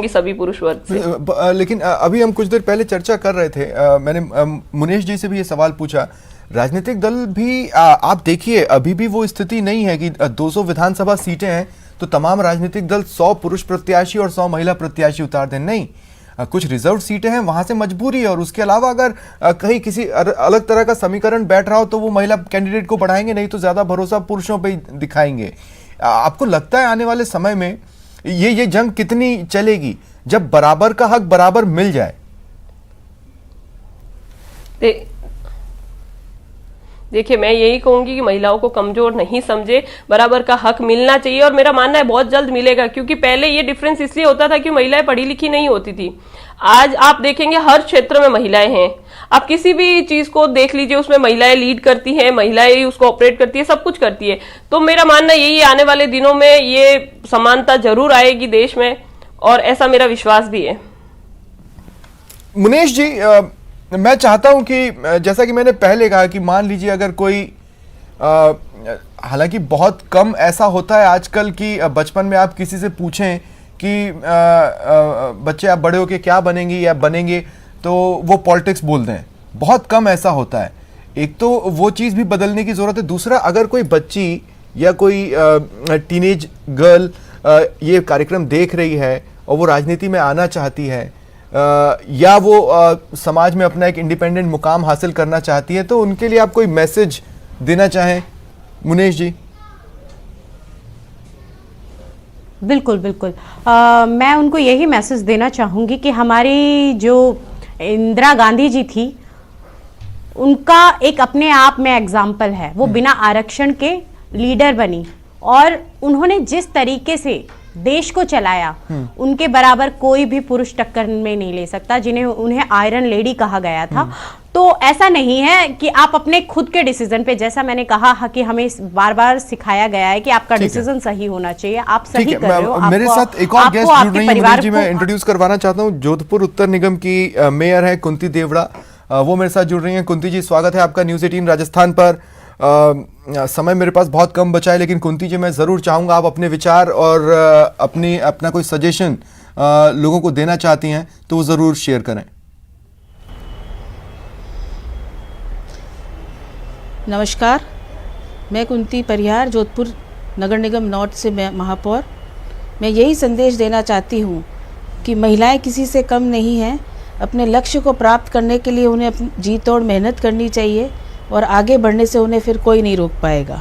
सभी पुरुष वर्ग से। लेकिन अभी हम कुछ देर पहले चर्चा कर रहे थे, मैंने मुनेश जी से भी ये सवाल पूछा, राजनीतिक दल भी आप देखिए अभी भी वो स्थिति नहीं है कि 200 विधानसभा सीटें हैं तो तमाम राजनीतिक दल 100 पुरुष प्रत्याशी और 100 महिला प्रत्याशी उतार दें। नहीं, कुछ रिजर्व सीटें हैं, वहां से मजबूरी है, और उसके अलावा अगर कहीं किसी अलग तरह का समीकरण बैठ रहा हो तो वो महिला कैंडिडेट को बढ़ाएंगे, नहीं तो ज्यादा भरोसा पुरुषों पे दिखाएंगे। आपको लगता है आने वाले समय में ये जंग कितनी चलेगी जब बराबर का हक बराबर मिल जाए? देखिए, मैं यही कहूंगी कि महिलाओं को कमजोर नहीं समझे, बराबर का हक मिलना चाहिए, और मेरा मानना है बहुत जल्द मिलेगा। क्योंकि पहले ये डिफरेंस इसलिए होता था कि महिलाएं पढ़ी लिखी नहीं होती थी। आज आप देखेंगे हर क्षेत्र में महिलाएं हैं। आप किसी भी चीज को देख लीजिए, उसमें महिलाएं लीड करती हैं, महिलाएं उसको ऑपरेट करती है, सब कुछ करती है। तो मेरा मानना यही है, आने वाले दिनों में ये समानता जरूर आएगी देश में, और ऐसा मेरा विश्वास भी है। मुनेश जी, मैं चाहता हूं कि जैसा कि मैंने पहले कहा कि मान लीजिए अगर कोई, हालांकि बहुत कम ऐसा होता है आजकल कि बचपन में आप किसी से पूछें कि बच्चे आप बड़े होके क्या बनेंगी या बनेंगे, तो वो पॉलिटिक्स बोल दें। बहुत कम ऐसा होता है। एक तो वो चीज़ भी बदलने की ज़रूरत है। दूसरा, अगर कोई बच्ची या कोई टीनेज गर्ल ये कार्यक्रम देख रही है और वो राजनीति में आना चाहती है, या वो समाज में अपना एक इंडिपेंडेंट मुकाम हासिल करना चाहती है, तो उनके लिए आप कोई मैसेज देना चाहें मुनेश जी? बिल्कुल बिल्कुल, मैं उनको यही मैसेज देना चाहूँगी कि हमारी जो इंदिरा गांधी जी थी, उनका एक अपने आप में एग्जाम्पल है। वो बिना आरक्षण के लीडर बनी, और उन्होंने जिस तरीके से देश को चलाया, उनके बराबर कोई भी पुरुष टक्कर में नहीं ले सकता, जिन्हें उन्हें आयरन लेडी कहा गया था। तो ऐसा नहीं है कि आप अपने खुद के डिसीजन पे, जैसा मैंने कहा कि हमें बार बार सिखाया गया है कि आपका डिसीजन सही होना चाहिए, आप सही कर रहे हो। मेरे साथ एक और गेस्ट जुड़ रही है मुनेश जी, मैं इंट्रोड्यूस करवाना चाहता हूँ। जोधपुर उत्तर निगम की मेयर है कुंती देवड़ा, वो मेरे साथ जुड़ रही हैं। कुंती जी, स्वागत है आपका न्यूज़ 18 राजस्थान पर। समय मेरे पास बहुत कम बचा है, लेकिन कुंती जी, मैं ज़रूर चाहूँगा आप अपने विचार और अपना कोई सजेशन लोगों को देना चाहती हैं तो वो ज़रूर शेयर करें। नमस्कार, मैं कुंती परिहार, जोधपुर नगर निगम नॉर्थ से मैं महापौर। मैं यही संदेश देना चाहती हूँ कि महिलाएं किसी से कम नहीं हैं। अपने लक्ष्य को प्राप्त करने के लिए उन्हें अपनी जी तोड़ मेहनत करनी चाहिए, और आगे बढ़ने से उन्हें फिर कोई नहीं रोक पाएगा।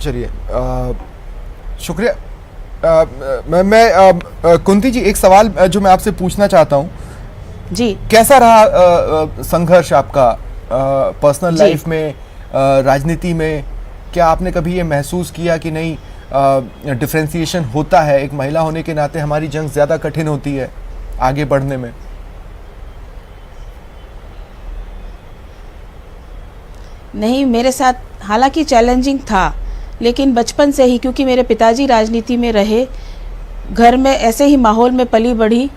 चलिए, शुक्रिया। मैं कुंती जी, एक सवाल जो मैं आपसे पूछना चाहता हूँ जी, कैसा रहा संघर्ष आपका पर्सनल लाइफ में, राजनीति में? क्या आपने कभी ये महसूस किया कि नहीं, डिफरेंशिएशन होता है, एक महिला होने के नाते हमारी जंग ज़्यादा कठिन होती है आगे बढ़ने में? नहीं, मेरे साथ हालांकि चैलेंजिंग था, लेकिन बचपन से ही, क्योंकि मेरे पिताजी राजनीति में रहे, घर में ऐसे ही माहौल में पली बढ़ी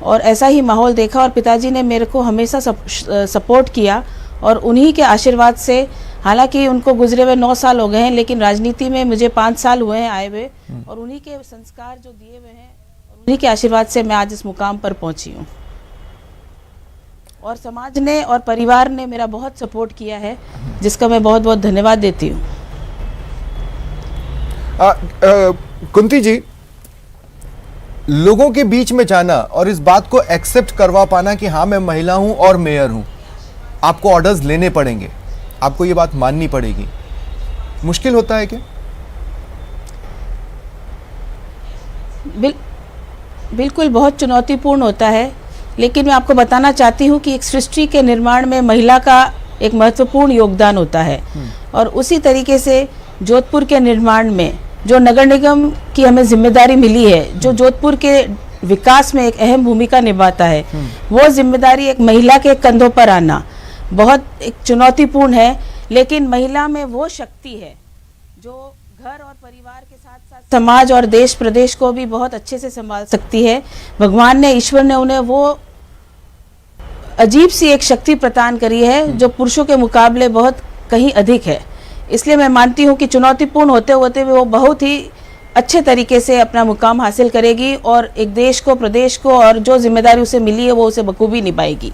और ऐसा ही माहौल देखा, और पिताजी ने मेरे को हमेशा सपोर्ट किया, और उन्हीं के आशीर्वाद से, हालांकि उनको गुजरे हुए 9 साल हो गए हैं, लेकिन राजनीति में मुझे 5 साल हुए हैं आए हुए, और उन्हीं के संस्कार जो दिए हुए हैं, उन्हीं के आशीर्वाद से मैं आज इस मुकाम पर पहुंची हूँ। और समाज ने और परिवार ने मेरा बहुत सपोर्ट किया है, जिसका मैं बहुत बहुत धन्यवाद देती हूँ। कुंती जी, लोगों के बीच में जाना और इस बात को एक्सेप्ट करवा पाना कि हाँ मैं महिला हूं और मेयर हूं, आपको ऑर्डर्स लेने पड़ेंगे, आपको ये बात माननी पड़ेगी, मुश्किल होता है क्या? बिल्कुल, बहुत चुनौतीपूर्ण होता है, लेकिन मैं आपको बताना चाहती हूँ कि एक सृष्टि के निर्माण में महिला का एक महत्वपूर्ण योगदान होता है। और उसी तरीके से जोधपुर के निर्माण में जो नगर निगम की हमें जिम्मेदारी मिली है, जो जोधपुर के विकास में एक अहम भूमिका निभाता है, वो जिम्मेदारी एक महिला के कंधों पर आना बहुत एक चुनौतीपूर्ण है। लेकिन महिला में वो शक्ति है जो घर और परिवार के साथ साथ समाज और देश प्रदेश को भी बहुत अच्छे से संभाल सकती है। भगवान ने, ईश्वर ने उन्हें वो अजीब सी एक शक्ति प्रदान करी है जो पुरुषों के मुकाबले बहुत कहीं अधिक है। इसलिए मैं मानती हूँ कि चुनौतीपूर्ण होते होते भी वो बहुत ही अच्छे तरीके से अपना मुकाम हासिल करेगी और एक देश को, प्रदेश को और जो जिम्मेदारी उसे मिली है वो उसे बखूबी निभाएगी।